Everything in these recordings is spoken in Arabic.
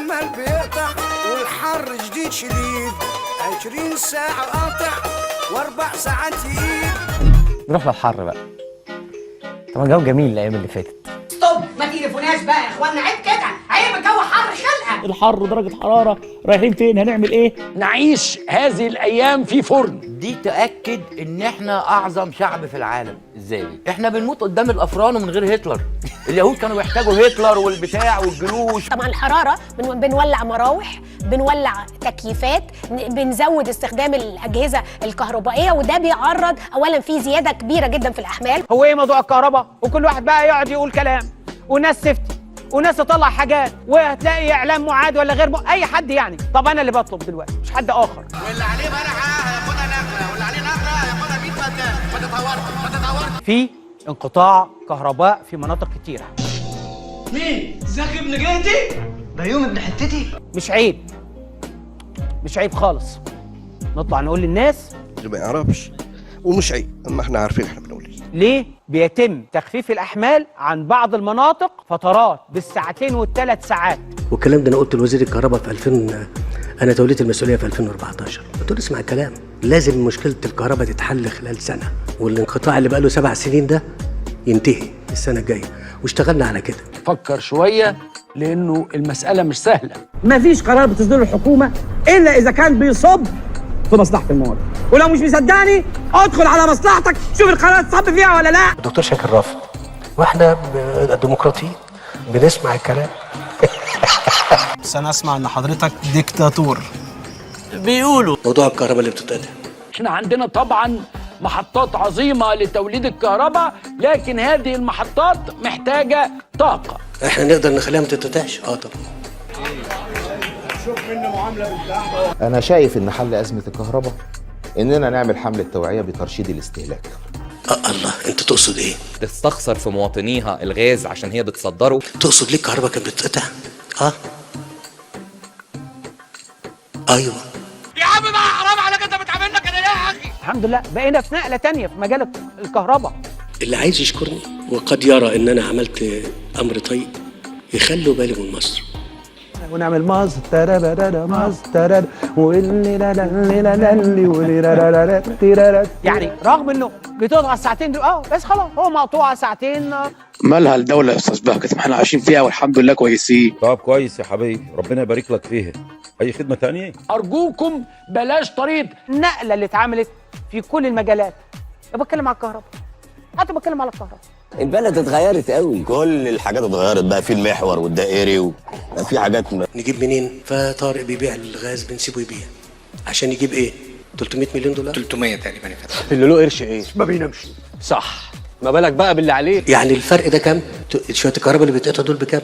الأحمال بيقطع والحر جديد شديد، 20 ساعة قاطع و4 ساعات يقيد. نروح للحر بقى. طبعا الجو جميل الأيام اللي فاتت. ستوب، ما تليفوناش بقى يا اخوانا، عيب كده، عيب، الجو حر خلقه. الحر ودرجة حرارة، رايحين فين؟ هنعمل ايه؟ نعيش هذه الأيام في فرن. دي تأكد إن إحنا أعظم شعب في العالم. إزاي؟ إحنا بنموت قدام الأفران ومن غير هتلر. اليهود كانوا بيحتاجوا هتلر والبتاع والجيوش. طبعا الحرارة بنولع مراوح، بنولع تكييفات، بنزود استخدام الأجهزة الكهربائية، وده بيعرض أولا في زيادة كبيرة جدا في الأحمال. هو إيه موضوع الكهرباء؟ وكل واحد بقى يقعد يقول كلام، وناس تفتي، وناس تطلع حاجات، وهتلاقي إعلام معاد ولا غير أي حد يعني. طب أنا اللي بطلب دلوقتي مش حد آخر. واللي عليه مرحة هياخدها نخلة، واللي عليه نخلة هياخدها 100 فدان. ما تتهورش. في انقطاع كهرباء في مناطق كتيرة. مين؟ زكي ابن جهتي؟ بيوم ابن حتتي؟ مش عيب، مش عيب خالص نطلع نقول للناس اللي ما يعرفش، ومش عيب، اما احنا عارفين احنا بنقول ايه. ليه بيتم تخفيف الأحمال عن بعض المناطق فترات بالساعتين والثلاث ساعات. والكلام ده انا قلت لوزير الكهرباء في 2000، انا توليت المسؤوليه في 2014. قلت له اسمع الكلام، لازم مشكله الكهرباء تتحل خلال سنه، والانقطاع اللي بقاله 7 سنين ده ينتهي السنه الجايه، واشتغلنا على كده. فكر شوية لأنه المسألة مش سهلة. مفيش قرار بتصدره الحكومة إلا إذا كان بيصب في مصلحة المواطن، ولو مش مصدقني ادخل على مصلحتك شوف القرار تصب فيها ولا لا. الدكتور شاكر رافض، واحنا ديمقراطيين بنسمع الكلام. بس انا اسمع ان حضرتك ديكتاتور. بيقولوا موضوع الكهرباء اللي بتتقطع. احنا عندنا طبعا محطات عظيمة لتوليد الكهرباء، لكن هذه المحطات محتاجة طاقة. احنا نقدر نخليها ما تتقطعش؟ طبعا. أنا شايف إن حل أزمة الكهرباء إننا نعمل حملة توعية بترشيد الاستهلاك. الله، أنت تقصد إيه؟ تستخسر في مواطنيها الغاز عشان هي بتصدره. تقصد ليه الكهرباء كانت بتتقطع؟ أيوه يا عم بقى حرام عليك، انت بتعاملنا كده ليه يا اخي؟ الحمد لله بقينا في نقلة تانية في مجال الكهرباء. اللي عايز يشكرني وقد يرى إن أنا عملت أمر طيب يخلوا باله من مصر. ونعمل ماستر يعني رغم انه بتقطع الساعتين دول بس خلاص هو مقطوعه ساعتين. مالها الدوله يا استاذ بهجت؟ ما احنا عايشين فيها والحمد لله كويسين. طب كويس يا حبيبي، ربنا يبارك لك فيها. اي خدمه تانية؟ ارجوكم بلاش طريقه النقله اللي اتعملت في كل المجالات. انا بتكلم على الكهرباء، حتى بتكلم على الكهرباء. البلد اتغيرت قوي، كل الحاجات اتغيرت بقى، في المحور والدائري في حاجات نجيب منين؟ فطارق بيبيع الغاز بنسيبه يبيع عشان يجيب ايه؟ 300 مليون دولار؟ 300 تقريبا يا فتحي. اللي له قرش ايه؟ ما بينامش. صح، ما بالك بقى باللي عليه. يعني الفرق ده كام؟ شويه الكهرباء اللي بيتقطعوا دول بكام؟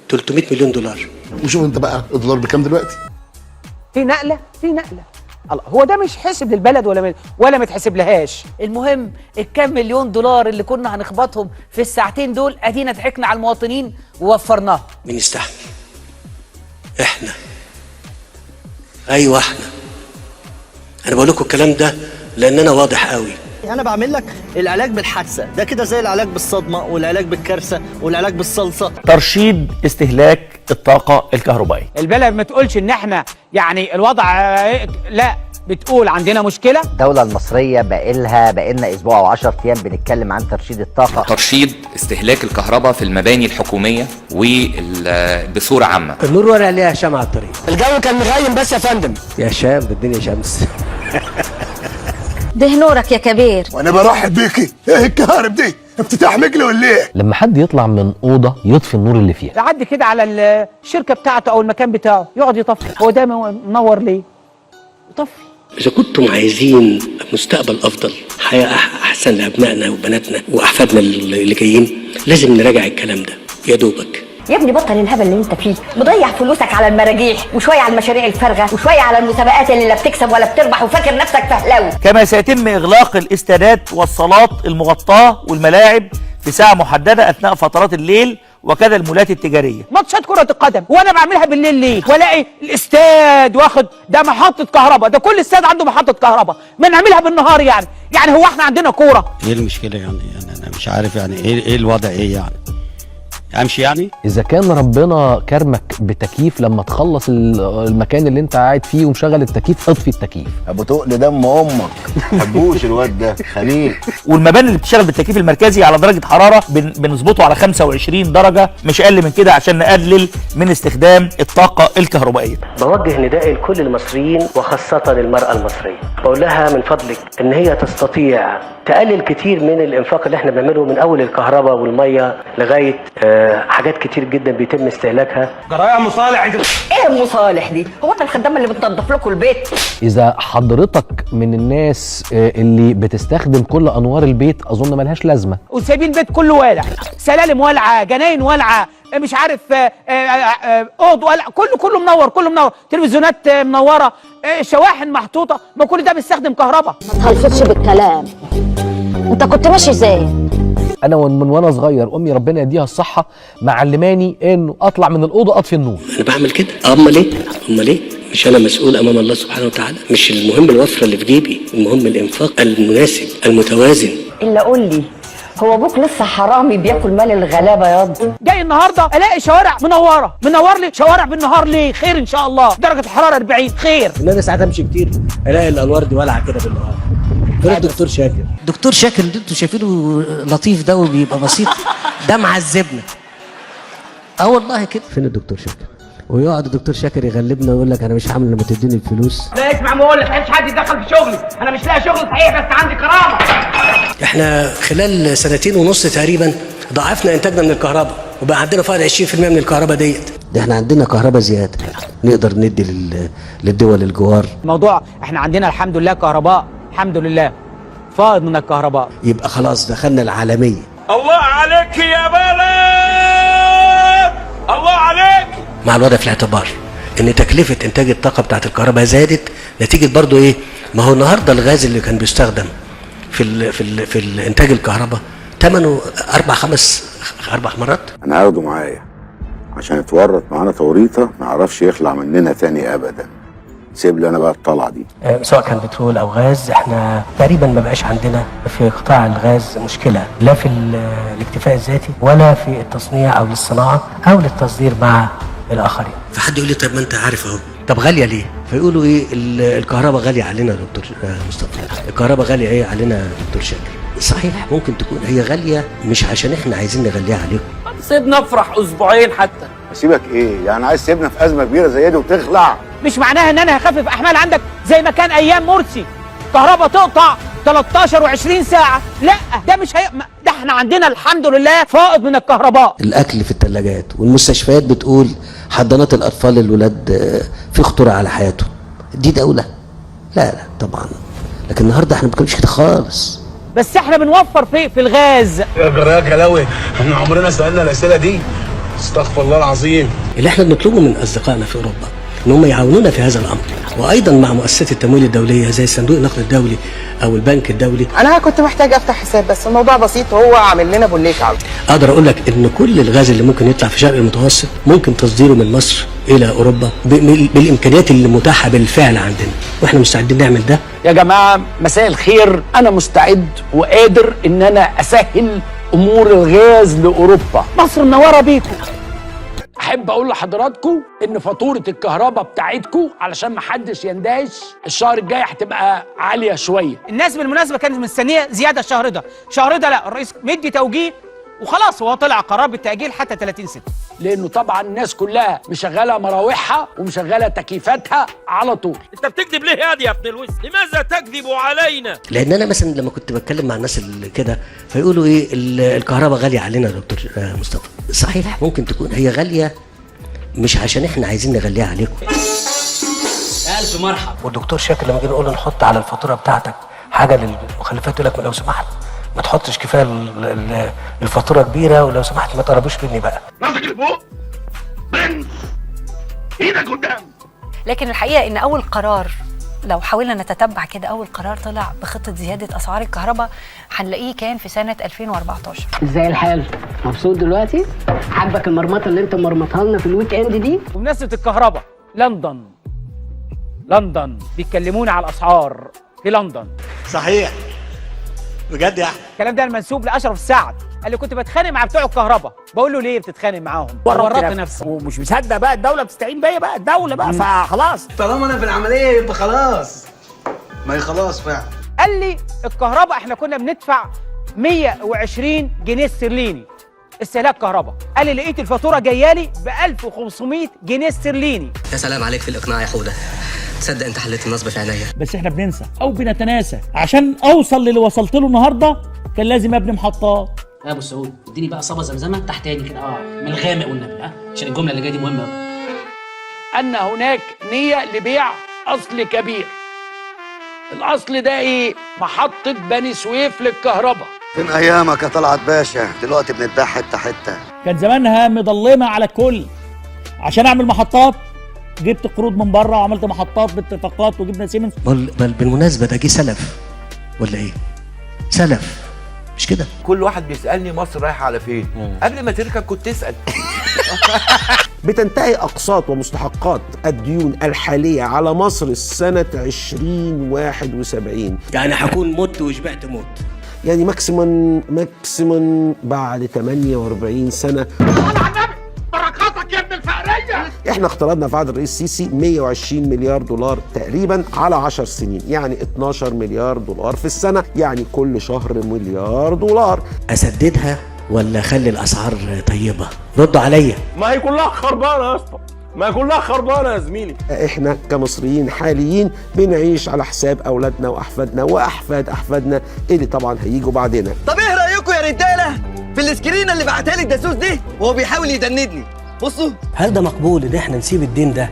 300 مليون دولار. وشوف انت بقى الدولار بكام دلوقتي؟ في نقله، في نقله. الله، هو ده مش حسب للبلد ولا متحسب لهاش. المهم الكام مليون دولار اللي كنا هنخبطهم في الساعتين دول ادينا ضحكنا على المواطنين ووفرناها. مين يستحمل؟ احنا. ايوه احنا. انا بقول لكم الكلام ده لان انا واضح قوي. انا بعمل لك العلاج بالحادثه ده كده زي العلاج بالصدمه والعلاج بالكارثه والعلاج بالصلصه. ترشيد استهلاك الطاقة الكهربائية. البلد ما تقولش ان احنا يعني الوضع لا، بتقول عندنا مشكله. الدولة المصرية بقالنا اسبوع او 10 ايام بنتكلم عن ترشيد الطاقة. ترشيد استهلاك الكهرباء في المباني الحكومية وبصورة عامة. النور ورق عليها شمع على الطريق. الجو كان مغيم بس يا فندم. يا شام الدنيا شمس. ده نورك يا كبير. وانا برحب بيكي. ايه الكهرب دي؟ افتتاح مجلي ولا ايه؟ لما حد يطلع من أوضة يطفي النور اللي فيها. يعدي كده على الشركه بتاعته او المكان بتاعه يقعد يطفي. هو ده منور ليه؟ يطفي. اذا كنتم عايزين مستقبل افضل، حياه احسن لابنائنا وبناتنا واحفادنا اللي جايين، لازم نراجع الكلام ده. يا دوبك يا ابني بطل الهبل اللي انت فيه، مضيع فلوسك على المراجيح وشويه على المشاريع الفارغه وشويه على المسابقات اللي لا بتكسب ولا بتربح وفاكر نفسك فهلاوي. كما سيتم إغلاق الاستادات والصالات المغطاة والملاعب في ساعة محددة أثناء فترات الليل، وكذا المولات التجارية. ماتشات كرة القدم وانا بعملها بالليل ليه؟ والاقي الاستاد واخد ده محطة كهرباء، ده كل استاد عنده محطة كهرباء، ما نعملها بالنهار يعني هو احنا عندنا كورة؟ ايه المشكله يعني؟ انا مش عارف يعني ايه الوضع ايه يعني؟ امشي يعني. اذا كان ربنا كرمك بتكييف، لما تخلص المكان اللي انت قاعد فيه ومشغل التكييف، اطفي التكييف. ابو تقل دم امك ما تحبوش الواد ده خليل. والمباني اللي بتشتغل بالتكييف المركزي على درجه حراره بنظبطه على 25 درجه، مش اقل من كده، عشان نقلل من استخدام الطاقه الكهربائيه. بوجه ندائي لكل المصريين وخاصة المرأة المصرية، بقول لها من فضلك ان هي تستطيع تقلل كتير من الانفاق اللي احنا بنعمله، من اول الكهرباء والميه لغايه حاجات كتير جدا بيتم استهلاكها. جرايه مصالح ايه المصالح دي؟ هو انت الخدامه اللي بتنظف لكم البيت؟ اذا حضرتك من الناس اللي بتستخدم كل انوار البيت، اظن ملهاش لازمه. وسايبين البيت كله والع، سلالم والعه، جناين والعه، مش عارف اوض والع، كله منور، كله منور، تلفزيونات منوره، شواحن محطوطه، ما كل ده بيستخدم كهرباء. ما تهلفطش بالكلام. انت كنت ماشي ازاي؟ انا من وانا صغير امي ربنا يديها الصحه معلماني انه اطلع من الاوضه اطفي النور. انا بعمل كده. امال ايه؟ مش انا مسؤول امام الله سبحانه وتعالى؟ مش المهم الوفره اللي في جيبي، المهم الانفاق المناسب المتوازن. الا قول لي، هو ابوك لسه حرامي بياكل مال الغلابه ياض؟ جاي النهارده الاقي شوارع منور لي شوارع بالنهار، ليه؟ خير ان شاء الله، درجه الحراره 40 خير. ان انا ساعات امشي كتير الاقي الانوار دي والعه كده بالنهار. فين الدكتور شاكر؟ دكتور شاكر اللي انتوا شايفينه لطيف ده وبيبقى بسيط، ده معذبنا. والله كده. فين الدكتور شاكر؟ ويقعد الدكتور شاكر يغلبنا ويقول لك انا مش هعمل لما تديني الفلوس. لا اسمع ما اقول لك، مش حد يتدخل في شغلي، انا مش لاقي شغل صحيح بس عندي كرامه. احنا خلال 2.5 سنين تقريبا ضاعفنا انتاجنا من الكهرباء، وبقى عندنا فائض 20% من الكهرباء ديت. ده احنا عندنا كهرباء زياده نقدر ندي للدول الجوار. الموضوع احنا عندنا الحمد لله كهرباء، الحمد لله فائض من الكهرباء. يبقى خلاص دخلنا العالميه. الله عليك يا بلد، الله عليك. مع الوضع في الاعتبار ان تكلفه انتاج الطاقه بتاعت الكهرباء زادت نتيجه برضو ايه؟ ما هو النهارده الغاز اللي كان بيستخدم في الانتاج الكهرباء ثمنه 4 مرات. انا هاخده معايا عشان يتورط معانا توريطه ما يعرفش يخلع مننا تاني ابدا. سيب لي انا بقى الطلعه دي. سواء كان بترول او غاز، احنا تقريبا ما بقاش عندنا في قطاع الغاز مشكله، لا في الاكتفاء الذاتي ولا في التصنيع او للصناعه او للتصدير مع الاخرين. فحد يقول لي طب ما انت عارف اهو، طب غاليه ليه؟ فيقولوا ايه؟ الكهرباء غاليه علينا يا دكتور مصطفى، الكهرباء غاليه ايه علينا يا دكتور شاكر؟ صحيح ممكن تكون هي غاليه مش عشان احنا عايزين نغليها عليكم. سيبنا افرح اسبوعين حتى. اسيبك ايه؟ يعني عايز تسيبنا في ازمه كبيره زي دي وتخلع؟ مش معناها ان انا هخفف احمال عندك زي ما كان ايام مرسي، كهرباء تقطع 13 و20 ساعه، لا ده مش ده احنا عندنا الحمد لله فائض من الكهرباء. الاكل في الثلاجات والمستشفيات بتقول حضانات الاطفال الولاد في خطوره على حياتهم. دي دوله؟ لا طبعا. لكن النهارده احنا ما بنتكلمش كده خالص. بس احنا بنوفر في الغاز. يا جرايه كلاوي، احنا عمرنا سالنا الاسئله دي؟ استغفر الله العظيم. اللي احنا بنطلبه من اصدقائنا في اوروبا ان هم يعاونونا في هذا الامر، وايضا مع مؤسسات التمويل الدوليه زي صندوق النقد الدولي او البنك الدولي. انا كنت محتاج افتح حساب بس الموضوع بسيط، وهو عامل لنا بوليك على اقدر اقول لك ان كل الغاز اللي ممكن يطلع في الشرق المتوسط ممكن تصديره من مصر الى اوروبا بالامكانيات اللي متاحه بالفعل عندنا، واحنا مستعدين نعمل ده. يا جماعه مساء الخير، انا مستعد وقادر ان انا اسهل امور الغاز لاوروبا. مصر منوره بيكم. احب اقول لحضراتكم ان فاتوره الكهرباء بتاعتكم علشان ما حدش يندهش الشهر الجاي هتبقى عاليه شويه. الناس بالمناسبه كانت مستنيه زياده الشهر ده، لا الرئيس مدي توجيه وخلاص، هو طلع قرار بالتاجيل حتى 30/6، لانه طبعا الناس كلها مشغله مراوحها ومشغله تكييفاتها على طول. انت بتكذب ليه يا ابن الوز؟ لماذا تكذب علينا؟ لان انا مثلا لما كنت بتكلم مع الناس اللي كده فيقولوا ايه؟ الكهرباء غاليه علينا يا دكتور مصطفى. صحيح ممكن تكون هي غاليه مش عشان احنا عايزين نغليها عليكم. الف مرحبا. والدكتور شاكر لما جينا نقول له نحط على الفاتوره بتاعتك حاجه للمخلفات، يقول لك لو سمحت ما تحطش كفايه الفاتوره كبيره، ولو سمحت ما تقربوش مني بقى. راسك لفوق، برنس، ايدك قدام. لكن الحقيقه ان اول قرار، لو حاولنا نتتبع كده، اول قرار طلع بخطه زياده اسعار الكهرباء هنلاقيه كان في سنه 2014. ازاي الحال؟ مبسوط دلوقتي؟ عاجبك المرمطه اللي انت مرمطها لنا في الويك اند دي؟ بمناسبه الكهرباء، لندن بيتكلمونا على الاسعار في لندن. صحيح بجد يا احمد؟ الكلام ده المنسوب لاشرف السعد. قال لي كنت بتخانق مع بتوع الكهرباء. بقول له ليه بتتخانق معاهم؟ ورطت نفسي. ومش مصدق بقى الدوله بتستعين بيا بقى، الدوله بقى فخلاص. طالما انا في العمليه يبقى خلاص. ما هي خلاص فعلا. قال لي الكهرباء احنا كنا بندفع 120 جنيه استرليني استهلاك كهرباء. قال لي لقيت الفاتوره جايه لي ب 1500 جنيه استرليني. يا سلام عليك في الاقناع يا حوده، تصدق انت حليت النصب في عينيا. بس احنا بننسى او بنتناسى. عشان اوصل للي وصلت له النهارده كان لازم ابني محطات. يا ابو سعود اديني بقى صبا زمزمه تحتاني كده من الغامق والنبي، عشان الجمله اللي جايه دي مهمه قوي. ان هناك نيه لبيع اصل كبير. الاصل ده ايه؟ محطه بني سويف للكهرباء. فين ايامك يا طلعت باشا؟ دلوقتي بنتباع حته حته. كان زمانها مضلمه على الكل. عشان اعمل محطات جبت قروض من بره وعملت محطات باتفاقات وجبنا سيمنز. بالمناسبه ده جه سلف ولا ايه؟ سلف مش كده؟ كل واحد بيسالني مصر رايحه على فين؟ قبل ما تركب كنت تسال. بتنتهي أقساط ومستحقات الديون الحالية على مصر سنة 2071. يعني هكون مت وشبعت موت. يعني ماكسيمم بعد 48 سنة. بركاتك يا ابن الفقرية. احنا اقترضنا في عهد الرئيس السيسي 120 مليار دولار تقريبا على 10 سنين، يعني 12 مليار دولار في السنة، يعني كل شهر مليار دولار. أسددها ولا اخلي الاسعار طيبه؟ ردوا عليا. ما هي كلها خربانه يا اسطى، ما هي كلها خربانه يا زميلي. احنا كمصريين حاليين بنعيش على حساب اولادنا واحفادنا واحفاد احفادنا اللي طبعا هيجوا بعدنا. طب ايه رايكم يا رجاله في السكرينه اللي بعتها لي الدسوس دي وهو بيحاول يدندني؟ بصوا، هل ده مقبول ان احنا نسيب الدين ده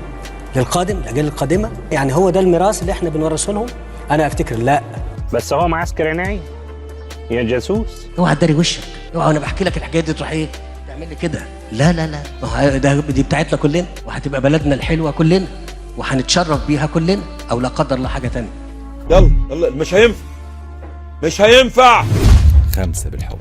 للقادم، الاجيال القادمه؟ يعني هو ده الميراث اللي احنا بنورثه لهم؟ انا افتكر لا. بس هو معاه سكريناي يا جاسوس. اوعى تداري وشك، اوعى انا بحكي لك الحكايه دي تروح ايه تعمل لي كده. لا لا لا، دي بتاعتنا كلنا، وهتبقى بلدنا الحلوه كلنا، وهنتشرف بيها كلنا، او لا قدر الله حاجه تانية. يلا مش هينفع. 5 بالحب.